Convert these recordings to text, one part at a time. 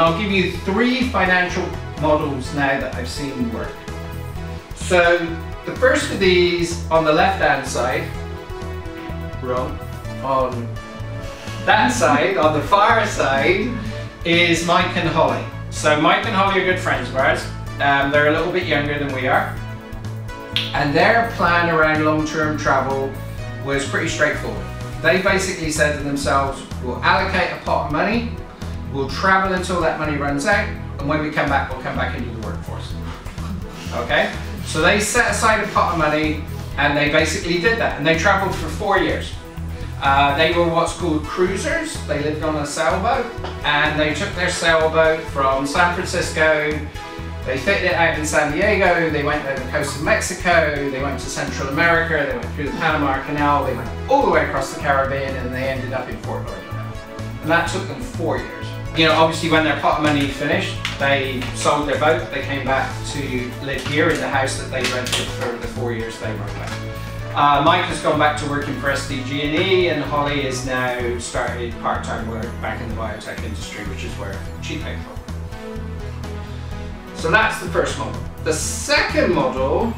I'll give you 3 financial models now that I've seen work. So the first of these on the left hand side, wrong, on that side, on the far side, is Mike and Holly. So Mike and Holly are good friends of ours. They're a little bit younger than we are. And their plan around long-term travel was pretty straightforward. They basically said to themselves, we'll allocate a pot of money, we'll travel until that money runs out, and when we come back, we'll come back into the workforce. Okay? So they set aside a pot of money, and they basically did that, and they traveled for 4 years. They were what's called cruisers. They lived on a sailboat, and they took their sailboat from San Francisco, they fitted it out in San Diego, they went down the coast of Mexico, they went to Central America, they went through the Panama Canal, they went all the way across the Caribbean, and they ended up in Fort Lauderdale. And that took them 4 years. You know, obviously when their pot of money finished, they sold their boat, they came back to live here in the house that they rented for the 4 years they were away. Mike has gone back to working for SDG&E, and Holly is now started part-time work back in the biotech industry, which is where she came from. So that's the first model. The second model...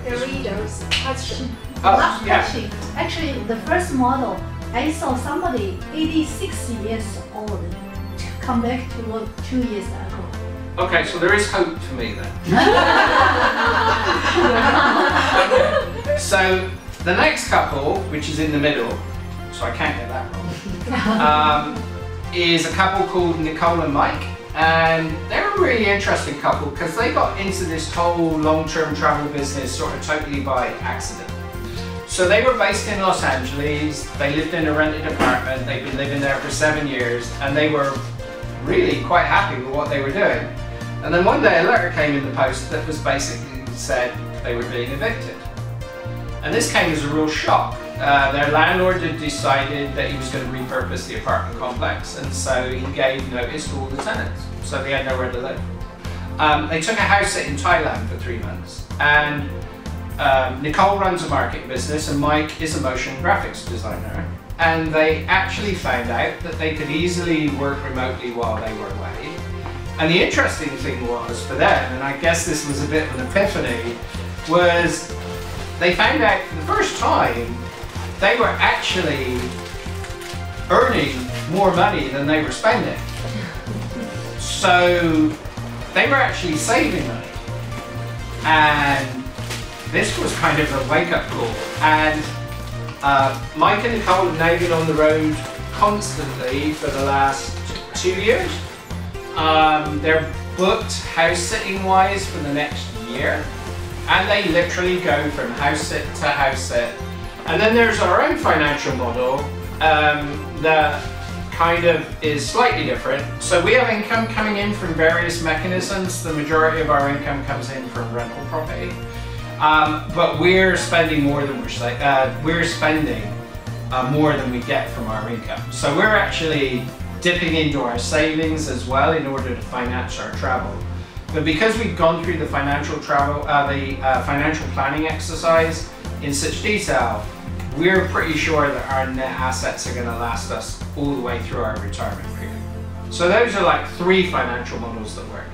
The reader's question. Oh, yeah. Question. Actually, the first model, I saw somebody 86 years old come back to work 2 years ago. Okay, so there is hope for me then. So the next couple, which is in the middle, so I can't get that wrong, is a couple called Nicole and Mike. And they're a really interesting couple because they got into this whole long-term travel business sort of totally by accident. So they were based in Los Angeles, they lived in a rented apartment, they'd been living there for 7 years, and they were really quite happy with what they were doing. And then one day a letter came in the post that was basically said they were being evicted. And this came as a real shock. Their landlord had decided that he was going to repurpose the apartment complex, and so he gave notice to all the tenants, so they had nowhere to live. They took a house in Thailand for 3 months, and Nicole runs a marketing business and Mike is a motion graphics designer, and they actually found out that they could easily work remotely while they were away. And the interesting thing was for them, and I guess this was a bit of an epiphany, was they found out for the first time they were actually earning more money than they were spending. So they were actually saving money. And this was kind of a wake-up call. And Mike and Nicole have now been on the road constantly for the last 2 years. They're booked house-sitting wise for the next year. And they literally go from house sit to house sit. And then there's our own financial model that kind of is slightly different. So we have income coming in from various mechanisms. The majority of our income comes in from rental property. But we're spending more than we're spending more than we get from our income. So we're actually dipping into our savings as well in order to finance our travel. But because we've gone through the financial financial planning exercise in such detail, we're pretty sure that our net assets are going to last us all the way through our retirement period. So those are like 3 financial models that work.